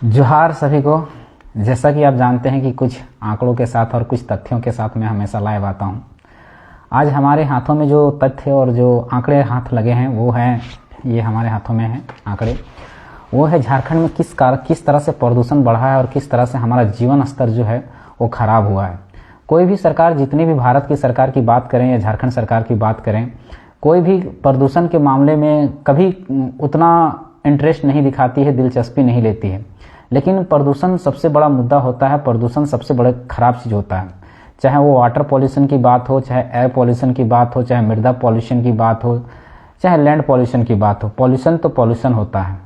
जोहार सभी को। जैसा कि आप जानते हैं कि कुछ आंकड़ों के साथ और कुछ तथ्यों के साथ मैं हमेशा लाइव आता हूं। आज हमारे हाथों में जो तथ्य और जो आंकड़े हाथ लगे हैं वो हैं, ये हमारे हाथों में हैं आंकड़े। वो है झारखंड में किस तरह से प्रदूषण बढ़ा है और किस तरह से हमारा जीवन स्तर जो है वो खराब हुआ है। कोई भी सरकार, जितनी भी भारत की सरकार की बात करें या झारखंड सरकार की बात करें, कोई भी प्रदूषण के मामले में कभी उतना इंटरेस्ट नहीं दिखाती है, दिलचस्पी नहीं लेती है। लेकिन प्रदूषण सबसे बड़ा मुद्दा होता है, प्रदूषण सबसे बड़ा खराब चीज़ होता है। चाहे वो वाटर पॉल्यूशन की बात हो, चाहे एयर पॉल्यूशन की बात हो, चाहे मृदा पॉल्यूशन की बात हो, चाहे लैंड पॉल्यूशन की बात हो, पॉल्यूशन तो पॉल्यूशन होता है।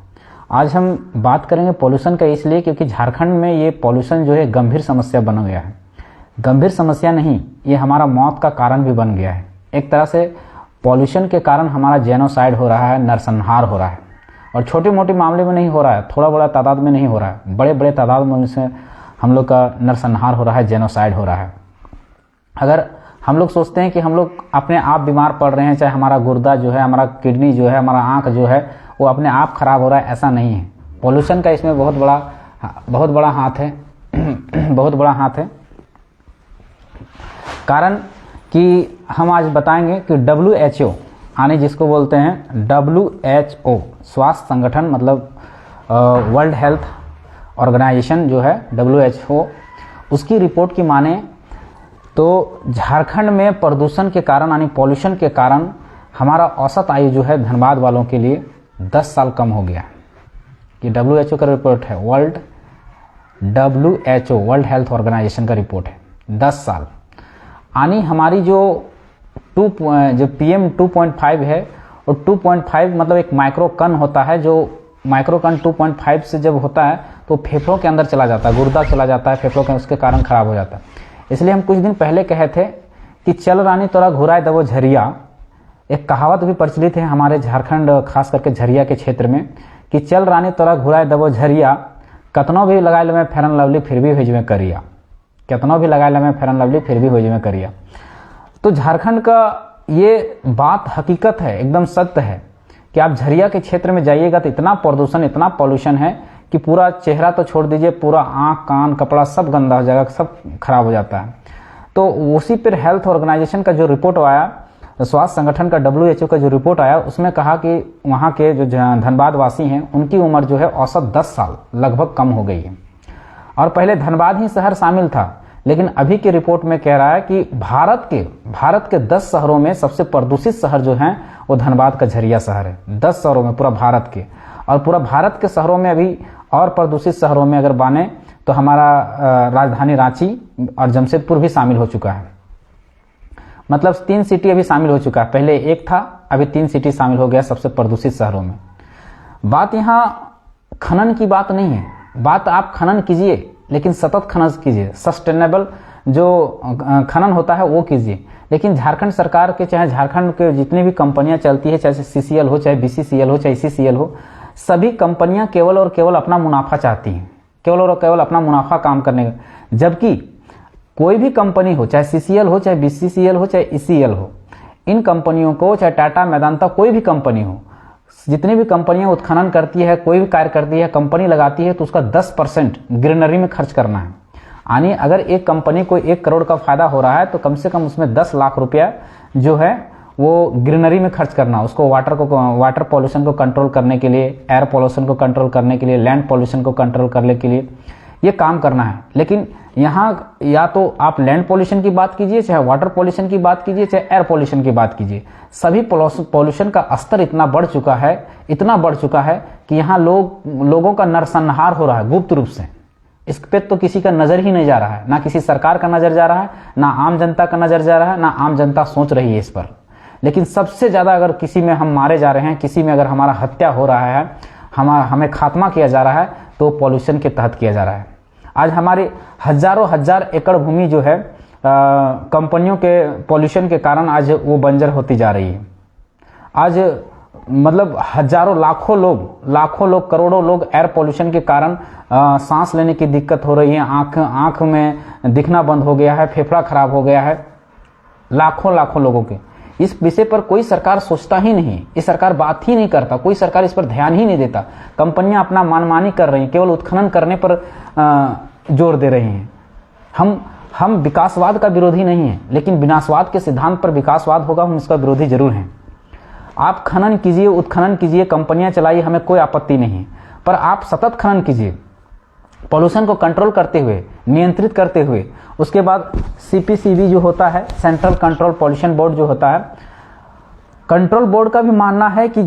आज हम बात करेंगे पॉल्यूशन का, इसलिए क्योंकि झारखंड में ये पॉल्यूशन जो है गंभीर समस्या बन गया है। गंभीर समस्या नहीं, ये हमारा मौत का कारण भी बन गया है। एक तरह से पॉल्यूशन के कारण हमारा जेनोसाइड हो रहा है, नरसंहार हो रहा है। और छोटे मोटे मामले में नहीं हो रहा है, थोड़ा बड़ा तादाद में नहीं हो रहा है, बड़े बड़े तादाद में से हम लोग का नरसंहार हो रहा है, जेनोसाइड हो रहा है। अगर हम लोग सोचते हैं कि हम लोग अपने आप बीमार पड़ रहे हैं, चाहे हमारा गुर्दा जो है, हमारा किडनी जो है, हमारा आँख जो है वो अपने आप खराब हो रहा है, ऐसा नहीं है। पॉल्यूशन का इसमें बहुत बड़ा हाथ है बहुत बड़ा हाथ है। कारण कि हम आज बताएंगे कि WHO, यानी जिसको बोलते हैं WHO, स्वास्थ्य संगठन, मतलब वर्ल्ड हेल्थ ऑर्गेनाइजेशन जो है WHO, उसकी रिपोर्ट की माने तो झारखंड में प्रदूषण के कारण यानी पॉल्यूशन के कारण हमारा औसत आयु जो है धनबाद वालों के लिए 10 साल कम हो गया। ये WHO का रिपोर्ट है, WHO वर्ल्ड हेल्थ ऑर्गेनाइजेशन का रिपोर्ट है। 10 साल यानी हमारी जो PM 2.5 है, और 2.5 मतलब एक माइक्रो कण होता है। जो माइक्रो कण 2.5 से जब होता है तो फेफड़ों के अंदर चला जाता है, गुर्दा चला जाता है फेफड़ों के, उसके कारण खराब हो जाता है। इसलिए हम कुछ दिन पहले कहे थे कि चल रानी तोरा घुराए दबो झरिया। एक कहावत भी प्रचलित है हमारे झारखंड, खास करके झरिया के क्षेत्र में, कि चल रानी तोरा घुराए दबो झरिया, कतनो भी लगाए ले मैं फेरन लवली फिर भी भेजमे करिया। कितनों भी लगा ले मैं फेरन लवली फिर भी हो जाए करिया। तो झारखंड का ये बात हकीकत है, एकदम सत्य है कि आप झरिया के क्षेत्र में जाइएगा तो इतना प्रदूषण, इतना पॉल्यूशन है कि पूरा चेहरा तो छोड़ दीजिए, पूरा आंख, कान, कपड़ा सब गंदा हो जाएगा, सब खराब हो जाता है। तो उसी पर हेल्थ ऑर्गेनाइजेशन का जो रिपोर्ट आया, स्वास्थ्य संगठन का WHO का जो रिपोर्ट आया, उसमें कहा कि वहाँ के जो धनबाद वासी हैं उनकी उम्र जो है औसत 10 साल लगभग कम हो गई है। और पहले धनबाद ही शहर शामिल था, लेकिन अभी की रिपोर्ट में कह रहा है कि भारत के 10 शहरों में सबसे प्रदूषित शहर जो है वो धनबाद का झरिया शहर है। 10 शहरों में पूरा भारत के, और पूरा भारत के शहरों में अभी और प्रदूषित शहरों में अगर माने तो हमारा राजधानी रांची और जमशेदपुर भी शामिल हो चुका है। मतलब 3 सिटी अभी शामिल हो चुका है, पहले 1 था, अभी 3 सिटी शामिल हो गया सबसे प्रदूषित शहरों में। बात यहाँ खनन की बात नहीं है, बात आप खनन कीजिए लेकिन सतत खनन कीजिए, सस्टेनेबल जो खनन होता है वो कीजिए। लेकिन झारखंड सरकार के, चाहे झारखंड के जितनी भी कंपनियां चलती है, चाहे CCL हो, चाहे BCCL हो, चाहे ECCL हो, सभी कंपनियां केवल और केवल अपना मुनाफा चाहती हैं, केवल और केवल अपना मुनाफा काम करने का। जबकि कोई भी कंपनी हो, चाहे CCL हो, चाहे BCCL हो, चाहे ECL हो, इन कंपनियों को, चाहे टाटा, मेदांता, कोई भी कंपनी हो, जितनी भी कंपनियां उत्खनन करती है, कोई भी कार्य करती है, कंपनी लगाती है, तो उसका 10% ग्रीनरी में खर्च करना है। यानी अगर एक कंपनी को 1 करोड़ का फायदा हो रहा है तो कम से कम उसमें 10 लाख रुपया जो है वो ग्रीनरी में खर्च करना, उसको वाटर पॉल्यूशन को कंट्रोल करने के लिए, एयर पॉल्यूशन को कंट्रोल करने के लिए, लैंड पॉल्यूशन को कंट्रोल करने के लिए ये काम करना है। लेकिन यहाँ या तो आप लैंड पॉल्यूशन की बात कीजिए, चाहे वाटर पॉल्यूशन की बात कीजिए, चाहे एयर पॉल्यूशन की बात कीजिए, सभी पॉल्यूशन का स्तर इतना बढ़ चुका है कि यहाँ लोगों का नरसंहार हो रहा है गुप्त रूप से। इस पे तो किसी का नजर ही नहीं जा रहा है, ना किसी सरकार का नजर जा रहा है, ना आम जनता का नजर जा रहा है, ना आम जनता सोच रही है इस पर। लेकिन सबसे ज्यादा अगर किसी में हम मारे जा रहे हैं, किसी में अगर हमारा हत्या हो रहा है, हमें खात्मा किया जा रहा है, तो पॉल्यूशन के तहत किया जा रहा है। आज हमारे हजार एकड़ भूमि जो है कंपनियों के पॉल्यूशन के कारण आज वो बंजर होती जा रही है। आज मतलब लाखों लोग, करोड़ों लोग एयर पॉल्यूशन के कारण सांस लेने की दिक्कत हो रही है, आंख में दिखना बंद हो गया है, फेफड़ा खराब हो गया है, लाखों लोगों के। इस विषय पर कोई सरकार सोचता ही नहीं, इस सरकार बात ही नहीं करता, कोई सरकार इस पर ध्यान ही नहीं देता। कंपनियां अपना मनमानी कर रही हैं, केवल उत्खनन करने पर जोर दे रही हैं। हम विकासवाद का विरोधी नहीं है, लेकिन विनाशवाद के सिद्धांत पर विकासवाद होगा, हम इसका विरोधी जरूर हैं। आप खनन कीजिए, उत्खनन कीजिए, कंपनियां चलाइए, हमें कोई आपत्ति नहीं है, पर आप सतत खनन कीजिए, पॉल्यूशन को कंट्रोल करते हुए, नियंत्रित करते हुए। उसके बाद CPCB जो होता है, सेंट्रल कंट्रोल पॉल्यूशन बोर्ड जो होता है, कंट्रोल बोर्ड का भी मानना है कि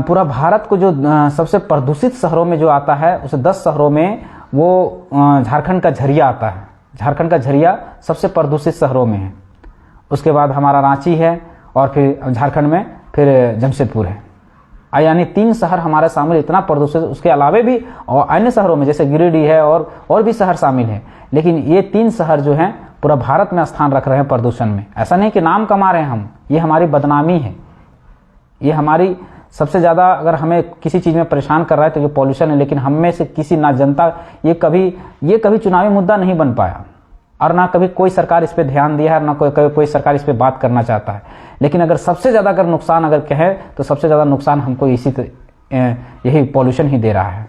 पूरा भारत को जो सबसे प्रदूषित शहरों में जो आता है, उस 10 शहरों में वो झारखंड का झरिया आता है। झारखंड का झरिया सबसे प्रदूषित शहरों में है। उसके बाद हमारा रांची है, और फिर झारखंड में फिर जमशेदपुर है। यानी 3 शहर हमारे शामिल, इतना प्रदूषित। उसके अलावे भी और अन्य शहरों में जैसे गिरिडीह है और भी शहर शामिल है, लेकिन ये 3 शहर जो हैं पूरा भारत में स्थान रख रहे हैं प्रदूषण में। ऐसा नहीं कि नाम कमा रहे हैं हम, ये हमारी बदनामी है, ये हमारी सबसे ज़्यादा अगर हमें किसी चीज़ में परेशान कर रहा है तो ये पॉल्यूशन है। लेकिन हम में से किसी ना जनता ये कभी चुनावी मुद्दा नहीं बन पाया, और ना कभी कोई सरकार इस पे ध्यान दिया है, ना कोई सरकार इस पे बात करना चाहता है। लेकिन अगर सबसे ज़्यादा अगर नुकसान अगर कहें तो सबसे ज़्यादा नुकसान हमको यही पॉल्यूशन ही दे रहा है।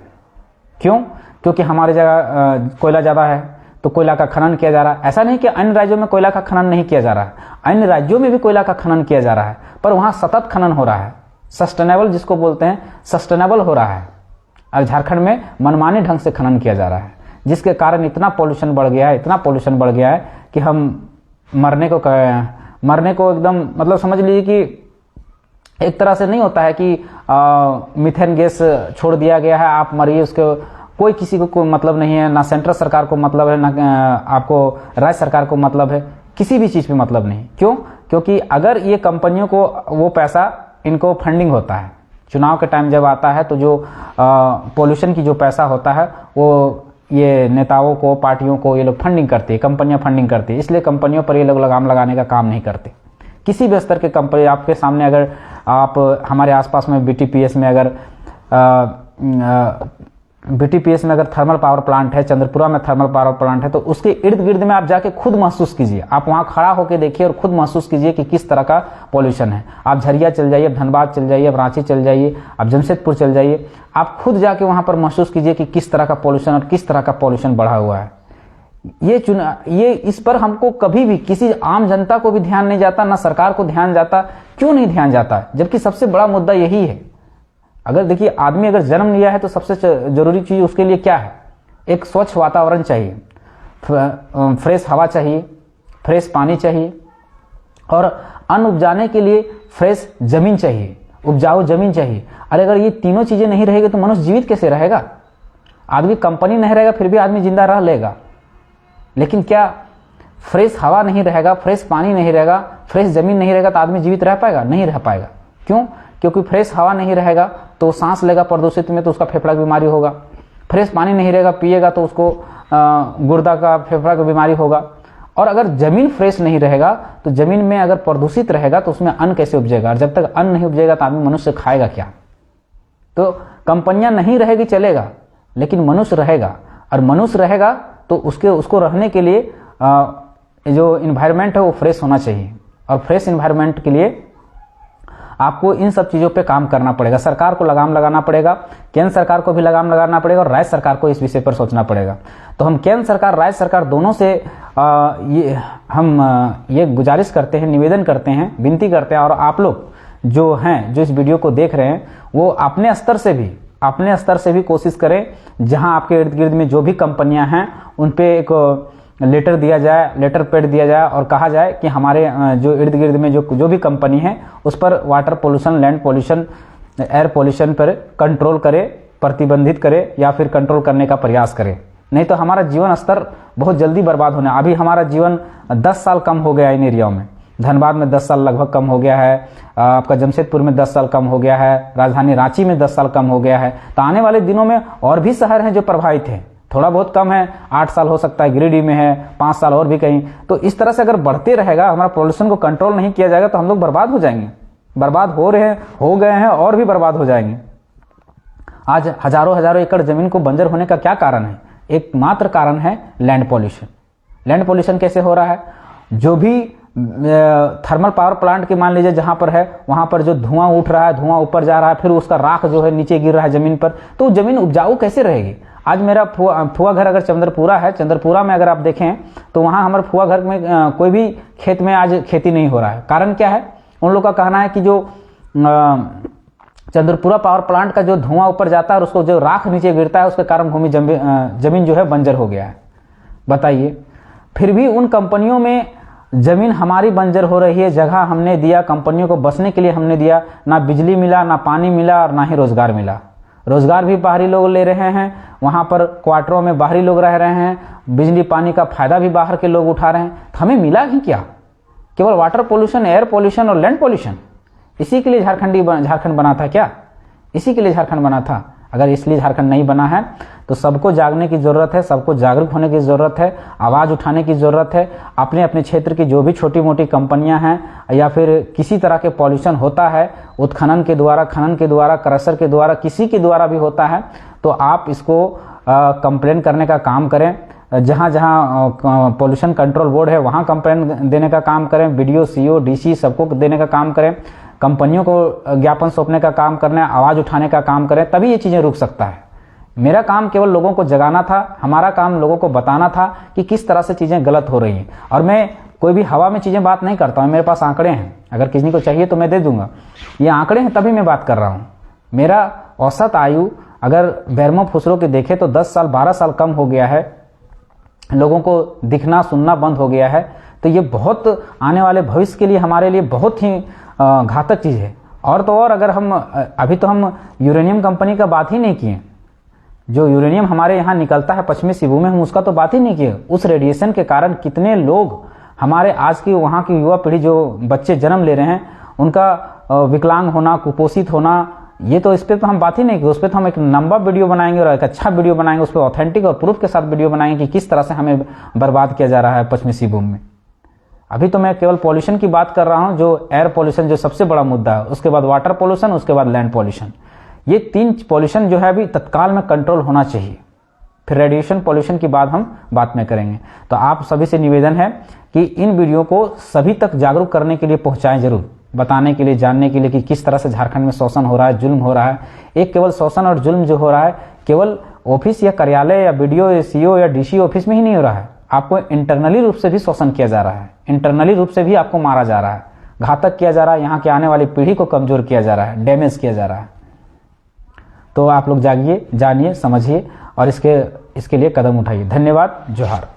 क्यों? क्योंकि हमारी जगह कोयला ज़्यादा है तो कोयला का खनन किया जा रहा है। ऐसा नहीं कि अन्य राज्यों में कोयला का खनन नहीं किया जा रहा है, अन्य राज्यों में भी कोयला का खनन किया जा रहा है, पर वहाँ सतत खनन हो रहा है, सस्टेनेबल जिसको बोलते हैं, सस्टेनेबल हो रहा है। और झारखंड में मनमानी ढंग से खनन किया जा रहा है, जिसके कारण इतना पॉल्यूशन बढ़ गया है, इतना पॉल्यूशन बढ़ गया है कि हम मरने को एकदम मतलब समझ लीजिए कि एक तरह से नहीं होता है कि मीथेन गैस छोड़ दिया गया है, आप मरिए, उसके कोई किसी को कोई मतलब नहीं है, ना सेंट्रल सरकार को मतलब है, ना आपको राज्य सरकार को मतलब है, किसी भी चीज़ पे मतलब नहीं। क्यों? क्योंकि अगर ये कंपनियों को वो पैसा, इनको फंडिंग होता है चुनाव के टाइम जब आता है, तो जो पॉल्यूशन की जो पैसा होता है वो ये नेताओं को, पार्टियों को ये लोग फंडिंग करती है, कंपनियां फंडिंग करती है। इसलिए कंपनियों पर ये लोग लगाम लगाने का काम नहीं करते। किसी भी स्तर के कंपनी आपके सामने, अगर आप हमारे आसपास में BTPS में अगर थर्मल पावर प्लांट है, चंद्रपुरा में थर्मल पावर प्लांट है, तो उसके इर्द गिर्द में आप जाके खुद महसूस कीजिए, आप वहां खड़ा होकर देखिए और खुद महसूस कीजिए कि किस तरह का पॉल्यूशन है। आप झरिया चल जाइए, धनबाद चल जाइए, रांची चल जाइए, आप जमशेदपुर चल जाइए, आप खुद जाके वहां पर महसूस कीजिए कि किस तरह का पॉल्यूशन और किस तरह का पॉल्यूशन बढ़ा हुआ है। ये इस पर हमको कभी भी किसी आम जनता को भी ध्यान नहीं जाता, ना सरकार को ध्यान जाता। क्यों नहीं ध्यान जाता? जबकि सबसे बड़ा मुद्दा यही है। अगर देखिए, आदमी अगर जन्म लिया है तो सबसे जरूरी चीज उसके लिए क्या है? एक स्वच्छ वातावरण चाहिए, फ्रेश हवा चाहिए, फ्रेश पानी चाहिए, और अन्न उपजाने के लिए फ्रेश जमीन चाहिए, उपजाऊ जमीन चाहिए। अरे अगर ये तीनों चीजें नहीं रहेगी तो मनुष्य जीवित कैसे रहेगा? आदमी, कंपनी नहीं रहेगा फिर भी आदमी जिंदा रह लेगा, लेकिन क्या फ्रेश हवा नहीं रहेगा, फ्रेश पानी नहीं रहेगा, फ्रेश जमीन नहीं रहेगा तो आदमी जीवित रह पाएगा? नहीं रह पाएगा। क्यों? क्योंकि फ्रेश हवा नहीं रहेगा तो सांस लेगा प्रदूषित में, तो उसका फेफड़ा की बीमारी होगा। फ्रेश पानी नहीं रहेगा, पिएगा तो उसको गुर्दा का, फेफड़ा की बीमारी होगा। और अगर जमीन फ्रेश नहीं रहेगा तो जमीन में अगर प्रदूषित रहेगा तो उसमें अन्न कैसे उपजेगा? और जब तक अन्न नहीं उपजेगा तो आदमी, मनुष्य खाएगा क्या? तो कंपनियां नहीं रहेगी चलेगा, लेकिन मनुष्य रहेगा, और मनुष्य रहेगा तो उसको रहने के लिए जो इन्वायरमेंट है वो फ्रेश होना चाहिए। और फ्रेश इन्वायरमेंट के लिए आपको इन सब चीज़ों पे काम करना पड़ेगा। सरकार को लगाम लगाना पड़ेगा, केंद्र सरकार को भी लगाम लगाना पड़ेगा, और राज्य सरकार को इस विषय पर सोचना पड़ेगा। तो हम केंद्र सरकार, राज्य सरकार दोनों से ये गुजारिश करते हैं, निवेदन करते हैं, विनती करते हैं, और आप लोग जो हैं, जो इस वीडियो को देख रहे हैं, वो अपने स्तर से भी कोशिश करें, जहां आपके इर्द गिर्द में जो भी कंपनियां हैं उन पे एक लेटर दिया जाए, लेटर पैड दिया जाए, और कहा जाए कि हमारे जो इर्द गिर्द में जो भी कंपनी है उस पर water pollution, land pollution, air pollution पर कंट्रोल करे, प्रतिबंधित करे, या फिर कंट्रोल करने का प्रयास करे। नहीं तो हमारा जीवन स्तर बहुत जल्दी बर्बाद होने। अभी हमारा जीवन 10 साल कम हो गया इन एरियाओं में। धनबाद में 10 साल लगभग कम हो गया है, आपका जमशेदपुर में 10 साल कम हो गया है, राजधानी रांची में 10 साल कम हो गया है। तो आने वाले दिनों में और भी शहर हैं जो प्रभावित हैं, थोड़ा बहुत कम है, 8 साल हो सकता है गिरिडीह में है, 5 साल और भी कहीं। तो इस तरह से अगर बढ़ते रहेगा, हमारा पॉल्यूशन को कंट्रोल नहीं किया जाएगा तो हम लोग बर्बाद हो जाएंगे, बर्बाद हो रहे हैं, हो गए हैं, और भी बर्बाद हो जाएंगे। आज हजारों एकड़ जमीन को बंजर होने का क्या कारण है? एकमात्र कारण है लैंड पॉल्यूशन। लैंड पॉल्यूशन कैसे हो रहा है? जो भी थर्मल पावर प्लांट की मान लीजिए जहां पर है वहां पर जो धुआं उठ रहा है, धुआं ऊपर जा रहा है, फिर उसका राख जो है नीचे गिर रहा है जमीन पर, तो जमीन उपजाऊ कैसे रहेगी। आज मेरा फुआ घर अगर चंद्रपुरा है, चंद्रपुरा में अगर आप देखें तो वहां हमारे फुआ घर में कोई भी खेत में आज खेती नहीं हो रहा है। कारण क्या है, उन लोग का कहना है कि जो चंद्रपुरा पावर प्लांट का जो धुआं ऊपर जाता है और उसको जो राख नीचे गिरता है उसके कारण भूमि जमीन जो है बंजर हो गया है। बताइए, फिर भी उन कंपनियों में जमीन हमारी बंजर हो रही है, जगह हमने दिया, कंपनियों को बसने के लिए हमने दिया, ना बिजली मिला, ना पानी मिला और ना ही रोजगार मिला। रोजगार भी बाहरी लोग ले रहे हैं, वहां पर क्वार्टरों में बाहरी लोग रह रहे हैं, बिजली पानी का फायदा भी बाहर के लोग उठा रहे हैं। तो हमें मिला ही क्या, केवल वाटर पोल्यूशन, एयर पोल्यूशन और लैंड पोल्यूशन। इसी के लिए झारखंड बना था क्या, इसी के लिए झारखंड बना था। अगर इसलिए झारखंड नहीं बना है तो सबको जागने की जरूरत है, सबको जागरूक होने की जरूरत है, आवाज उठाने की जरूरत है। अपने अपने क्षेत्र की जो भी छोटी मोटी कंपनियां हैं या फिर किसी तरह के पॉल्यूशन होता है उत्खनन के द्वारा, खनन के द्वारा, क्रशर के द्वारा, किसी के द्वारा भी होता है, तो आप इसको कंप्लेन करने का काम करें। जहां जहां पॉल्यूशन कंट्रोल बोर्ड है वहां कंप्लेन देने का काम करें, बीडीओ, सीओ, डीसी सबको देने का काम करें, कंपनियों को ज्ञापन सौंपने का काम करना है, आवाज उठाने का काम करें, तभी ये चीजें रुक सकता है। मेरा काम केवल लोगों को जगाना था, हमारा काम लोगों को बताना था कि किस तरह से चीजें गलत हो रही हैं। और मैं कोई भी हवा में चीजें बात नहीं करता हूं, मेरे पास आंकड़े हैं, अगर किसी को चाहिए तो मैं दे दूंगा। ये आंकड़े हैं तभी मैं बात कर रहा हूं। मेरा औसत आयु अगर बैरमो फुसरो के देखे तो 10 साल 12 साल कम हो गया है, लोगों को दिखना सुनना बंद हो गया है। तो ये बहुत आने वाले भविष्य के लिए हमारे लिए बहुत ही घातक चीज है। और तो और अगर हम अभी तो हम यूरेनियम कंपनी का बात ही नहीं किए, जो यूरेनियम हमारे यहाँ निकलता है पश्चिमी सिबू में, हम उसका तो बात ही नहीं किए। उस रेडिएशन के कारण कितने लोग हमारे आज की वहाँ की युवा पीढ़ी जो बच्चे जन्म ले रहे हैं उनका विकलांग होना, कुपोषित होना, ये तो इस पर तो हम बात ही नहीं की। उस पर तो हम एक लंबा वीडियो बनाएंगे और एक अच्छा वीडियो बनाएंगे, उस पर ऑथेंटिक और प्रूफ के साथ वीडियो बनाएंगे कि किस तरह से हमें बर्बाद किया जा रहा है पश्चिमी सिंहभूम में। अभी तो मैं केवल पॉल्यूशन की बात कर रहा हूं, जो एयर पॉल्यूशन जो सबसे बड़ा मुद्दा है, उसके बाद वाटर पॉल्यूशन, उसके बाद लैंड पॉल्यूशन। ये 3 पॉल्यूशन जो है अभी तत्काल में कंट्रोल होना चाहिए। फिर रेडिएशन पॉल्यूशन की बात हम बात में करेंगे। तो आप सभी से निवेदन है कि इन वीडियो को सभी तक जागरूक करने के लिए पहुंचाएं, जरूर बताने के लिए, जानने के लिए कि किस तरह से झारखंड में शोषण हो रहा है, जुल्म हो रहा है। एक केवल शोषण और जुल्म जो हो रहा है केवल ऑफिस या कार्यालय या बीडीओ या सीओ या डीसी ऑफिस में ही नहीं हो रहा है, आपको इंटरनली रूप से भी शोषण किया जा रहा है, इंटरनली रूप से भी आपको मारा जा रहा है, घातक किया जा रहा है, यहाँ के आने वाली पीढ़ी को कमजोर किया जा रहा है, डैमेज किया जा रहा है। तो आप लोग जागिए, जानिए, समझिए और इसके लिए कदम उठाइए। धन्यवाद, जोहार।